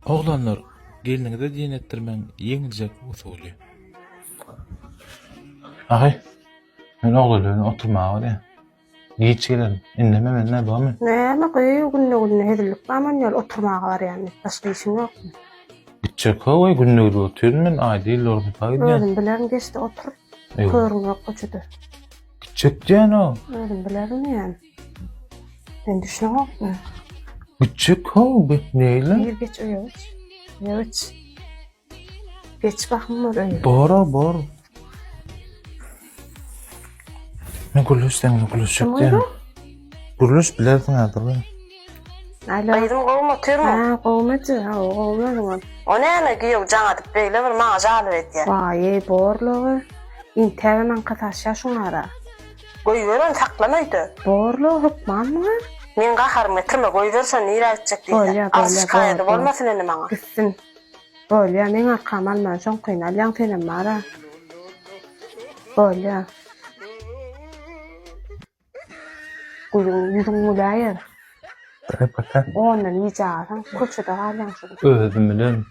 Oglanlar geliniňize diýen etdirmeň ýeňiljek usuly. Ahy, men oglanlaryň oturmagy diýen. Giç gelelim. Indeme men ne bamy? Näme goýy günne hedilip baman ýol oturmagy bar ýani. Başga işim ýok. Gitjek howy günnügü oturýan men aýdyl orda paýdýan. Özüm bilen geçdi otur. Eýwa. Körüm ýok goçuda. Gitjek diýen o. Özüm bilen ýani. Men düşünýärmi? Gitjek howy neýle? Bir geç öýüç. Ýöç. Geç bakmam öýüç. Bora. Men gülüş diýen. Gülüş bilersiň adyny. Alo. Aydın qolum oturma. Ha, qowmady. Ha, qowmadyň. O näme giýip jaňa dip beýle bir maňa jaly etdi. Vay, borlugy. İnternen kataşa şunlara. Goýuran saklamaydy. Borlugy hukmanmy? Men gaharym etirme goýbersen nire etjek Bolýa, diýdi. Az şikaýety bolýa. bolmasyn indi maňa. Gitsin. Bolýa, men arkam alman şoň kynal ýan tenem mara. Bolýa. Yüzüm mülayir. Bakın. Ondan icaran koçuda galyan şu. Özüm bilen.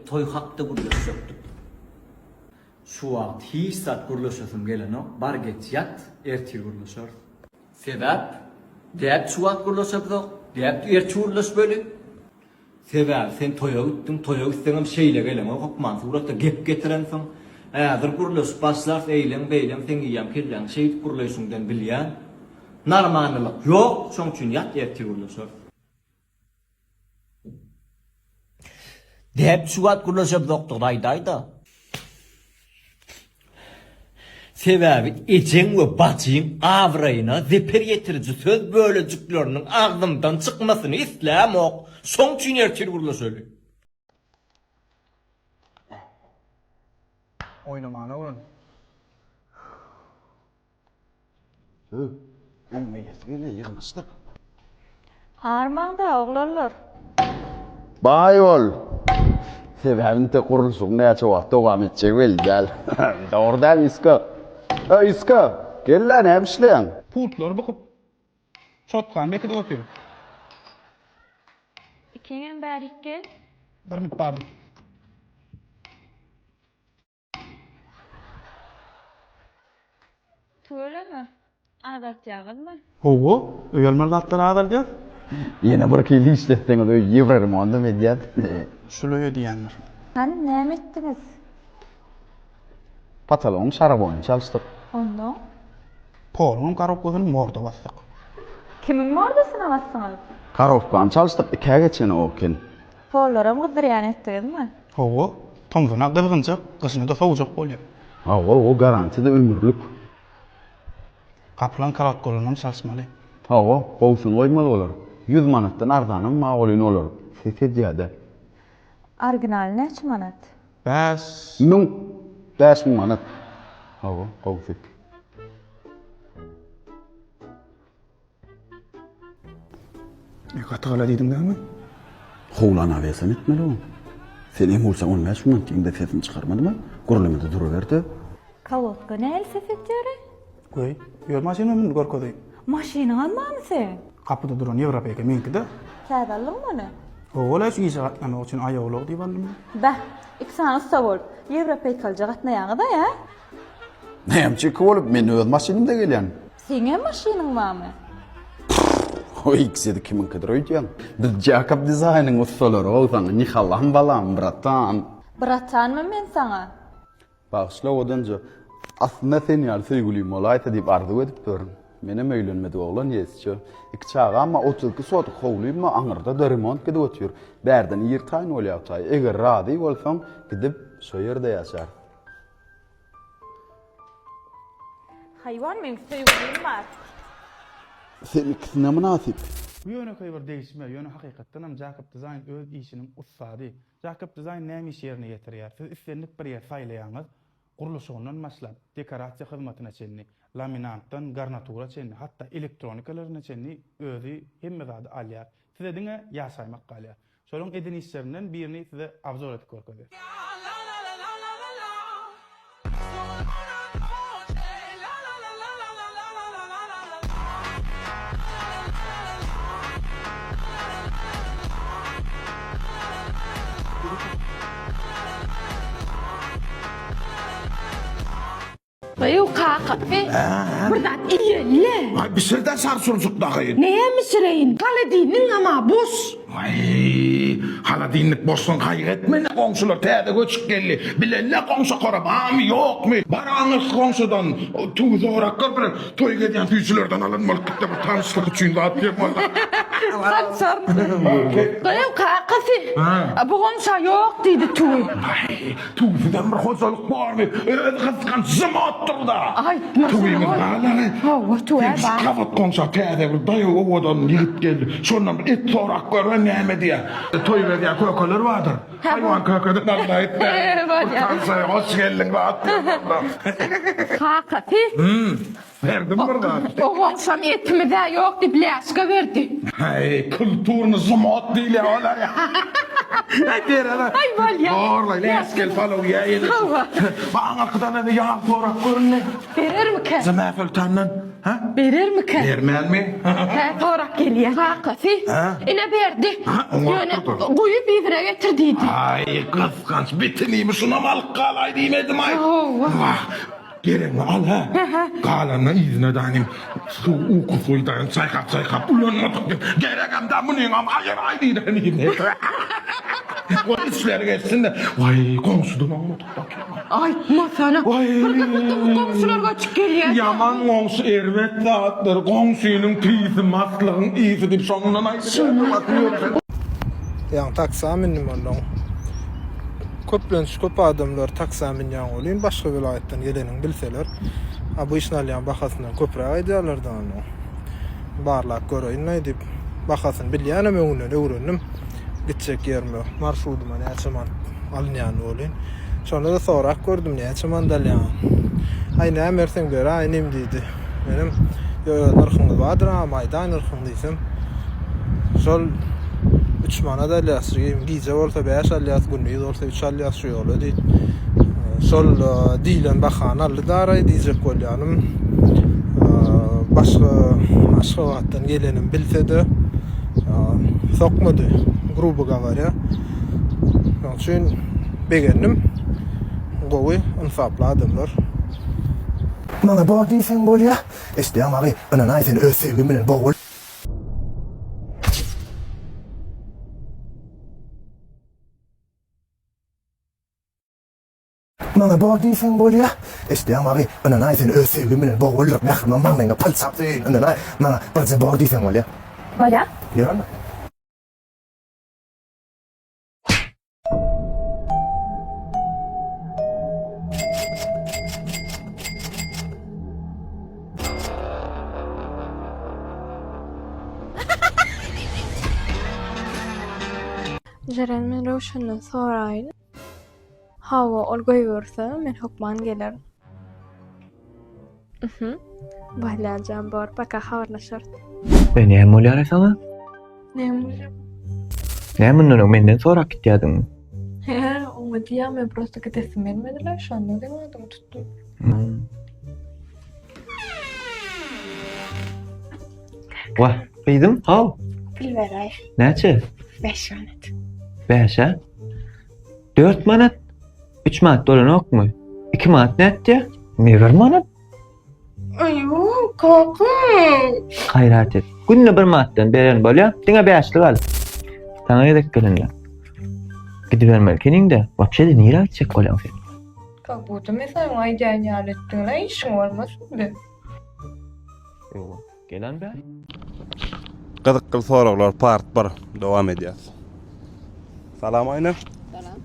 Toy hakda gurlaşypdyk. Şu wagt hiç sat gurlaşasym geleno, bar geç yat, ertir gurlaşar. Sebäp? Däp şu wagt gurlaşypdyk, däp ertir gurlaşbölik. Sebäp sen toya gitdiň, toya gitdiňem şeýle gelen, hokman suratda gep getirensiň. Häzir gurlaş başlar, eýlen, beýlen, sen ýam kirlen, şeýit gurlaşyňdan bilýän. Normallyk ýok, şoň üçin ýat ertir gurlaşar. Dep suat gurlaşyp doktor aýdaýda. Sebäbi eçeň we baçyň awraýyna zeper ýetiriji söz bölejikleriniň agdymdan çykmasyny islämok. Şoň üçin ertir gurlaşar. Oynamana urun. Amma yesgele yığmışdyk. Armanda oglanlar. Bay ol. Sebäbinde gurulşyň näçe wagt dowam etjek welýär. Doğrudan iska. Iska. Gel lan hemşleň. Pultlar bakıp çotkan bekide oturuyor. İkinin bärikke. Bir mit bardy. Tööleme. Adat ýagylma. Howo, öýelmer zatlar adaldy. Ýene bir kili işletdiňiz öý ýewrerim onda medýat. Şuloýa diýenler. Hani näme etdiňiz? Patalon şaraboň çalstyk. Onda Polum garap gözüni morda basdyk. kimin mordasyna bassyňyz? Karofkan çalstyk, ike geçen oken. Pollaram gyzyrýan etdiňizmi? Howo, tomzuna gyzgynjak, gysyny da sowjak bolýar. O garantide ömürlük. Kaplan karat golundan çalsmaly. Hawa, gowsun goýmaly bolar. 100 manatdan arzanyň magulyn olar. Setediýade. Original neçe manat? Bäs. 5 manat. Hawa, gowsun. Ýa-da gala diýdim dämi? Howlana bersen etmeli o. Sen em bolsa 15 manat diýende sesini çykarmadymy? Gurulmada duraberdi. Kawotka näl ses etýär? Goý, ýol maşyna gorkody. Maşyna almamy sen? Kapıda duran Ýewropa'ya meňkide. Sädallyň many? Ola şu işe gatnamak üçin aýaglok diýip aldım. Bah, iksan usta bol. Ýewropa'ya kalja gatnaýaňy da ýa? Näme bolup men öz maşynymda gelýän. Seňe maşynyň barmy? O ikisi de kimin kadar öýdýän. Biz Jakob Design'yň ustalary bolsaň, nihallam balam, bratan. Bratanmy men saňa? Bağışla odanca. Aslında sen ýar söýgülüm olayta diýip arzu edip durun. Menem öýlenmedi oglan ýesçi. İki çağa ama 32 sotuk howluyum ma aňyrda da remont gidip ötýür. Bärden ýertaýyn bolýar. Eger rady bolsaň gidip şo ýerde ýaşar. Haýwan men söýgülim bar. Sen ikisine münasip. Bu ýöne bir değişme, ýöne hakykatdan hem Jakob Design öz işiniň ustady. Jakob Design näme iş ýerine ýetirýär? Siz islenip bir ýer saýlaýaňyz, gurulşygynyň başlap, dekorasiýa hyzmatyna çenni, laminatdan garnatura çenni, hatda elektronikalarına çenni özü hemme zady alýar. Size diňe ýaşaýmak galýar. Şolaryň edin işlerinden birini size abzor edip görkezýär. Goýu kakaty. Birdat iyelle. Ay bir sırda sarsılcık dağıyın. Näme misreyin? Galadinin ama bus. Ay, hala dinlik boşsun hayretmene komşular täze göçüp geldi. Bilelle komşu korap am yok mu? Baranız komşudan tuğ zoraklar bir toy geden tüyçülerden alınmalık gitti bir tanışlık için rahat yapmalı. Kaçar. Goýu kakaty. Bu gomşa yok diýdi tuğ. Ay, tuğdan bir hoşalık var mı? Kıskan zımattır da. Ay, Tuğyımız ağları. Hawa tuğ ba. Kavat komşu täze bir dayı ovadan yigit geldi. Şondan bir et zoraklar ve näme diye. Toy geden kököler vardır. Hayvan kököden Allah etme. Kansaya hoş geldin rahat. Kakaty. Verdim burada. O gomşam etimi de yok diýip läşge berdi. Hey, kulturunu zımat değil ya olar ya. Ay val ya. Doğru, leskel falan ya. Hava. Bana arkadan ne yağ torak görünne. Berer mi ki? Zemefel tannan. Ha? Berer mi ki? Vermel mi? He, torak geliyor. Kakaty. Ine berdi. onu Ýöne attırdı. goýup ýüzüne getirdi. Ay kıskanç bitiniyim şuna mal kalay diyemedim ay. Vah. Gelin al ha. Kalanla izine danim. Su uku soydan saykap uyanmadık. Gerekam da bunun ama ayır diyelim. O işler geçsin de. Vay komşudan anladık bak. Ay masana. Vay. Komşular kaçıp geliyor. Yaman komşu ervet dağıtları. Komşunun tiyisi maslığın iyisi deyip sonundan ayrı. Bakıyorum. Yani taksaminnim ondan. Köp adamlar taksamin yan olayım. Başka vilayetten gelenin bilseler. Bu işin alayan bakasından köprüye aydiyalar da onu. Barlak göreyim ne deyip. Bakasın bilyanım öğrendim. Gidecek yerime. Marşuduma ne açaman alınyan olayım. Sonra da sorak gördüm ne açaman dalyan. Ay ne emersen göre aynıyım deydi. Benim nırkınlı vardır ama aydan nırkınlıysam. Sol 3 mana da lasriyim. Giyce olsa 5 alyas günlüğü olsa 3 alyas şu yolu değil. Sol dilen bakan aldı daray diyecek kolyanım. Başka vakitten gelenim bilse de sokmadı. Grubu var ya. Onun için beğendim. Govi insaflı adamlar. Bana bak değilsen bol ya. İşte ama bana neyse öz sevgimin bol. Bana bak değilsen bol ya. İşte ama bana neyse öz sevgimin bol. Nakman manga palsap değil. Bana bak değilsen bol ya. Bol ya? Yalan. Jaren men Roshan'dan soraydı. Hava olgoy verse men hokman gelirim. Bahlancan bor baka havarlaşır. Ben hem olyar sana? Neyim? Neyim menden sorak gitýädiň? He, o diýär men prosto gidesim gelmediler. Şonda deňadım tuttum. Wah, beýdim, haw. Bilberay. Näçe? 5 manat. 5 ha? 4 manat? 3 manat dolan okmy? 2 manat näçe? Ne 1 manat? Ayo, kaka. Hayrat et. Günne 1 manatdan beren bolýar. Diňe 5'lik al. Taňa edek gelenler. Gidip bermelkeninde, wapşe de nira gidecek bolýan sen. Kaka bu da mesela aydan ýaletdiň, işiň bolmasyndy. Ýok, gelen be. Gıdıkkıl soraklar part 1 devam edýär. Salam Ayna. Salam.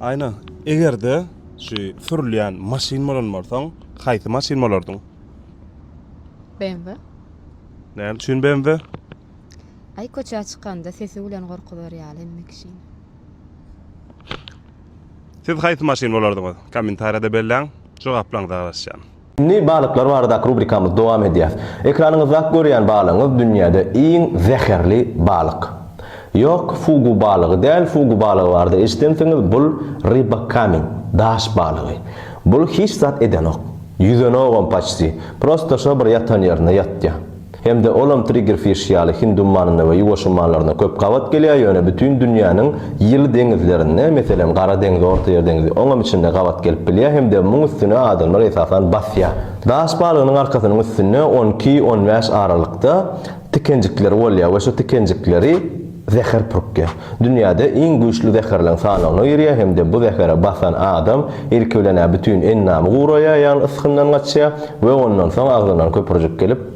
Ayna, egerde şu sürülýän maşin bolan bolsaň, haýsy maşin bolardyň? BMW. Näme üçin BMW? Ay köçe çykanda sesi bilen gorkular ýaly emmek için. Siz haýsy maşin bolardyňyz? Kommentarda belläň, jogaplaňyza garaşýan. Ne balıklar var da rubrikamız devam ediyor. Ekranınızda görýän balığınız dünyada en zehirli balık. Yok fugu balığı değil, fugu balığı vardı. İstenseniz bul riba kamin, daş balığı. Bul hiç zat edenok. Yüzüne oğun paçsi. Prosto şo bir yatan yerine yatya. Hem de olam triggerfish ýaly Hindu manynda we ýuwaş manlaryna köp gawat gelýär, ýöne bütün dünýäniň ýyly deňizlerine, meselem Gara deňizi, Orta Ýer deňizi, oňam içinde gawat gelip bilýär, hem de muň üstüne adamlar esasan basýar. Daş balygynyň arkasynyň üstüne 12-15 aralykda tikenjikler bolýar we şu tikenjikleri zehir pürkke. Dünyada en güçlü zehirlen sanagyna girýär, hem de bu zehire basan adam ilkilene bütün ennamy guraýar, ýani ysgyndan gaçýar we ondan soň agzyndan köpürjek gelip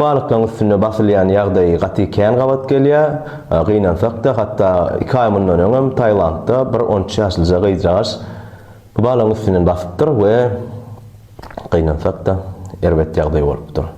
balıklaryň üstüne basylýan ýagdaý gaty kän gawat gelýär. Gynansak da hatda 2 ay mundan öňem Taýlandda bir 13 ýaşlyja gyýjaş bu balygyň üstüne basypdyr we gynansak da erbet ýagdaý bolupdyr.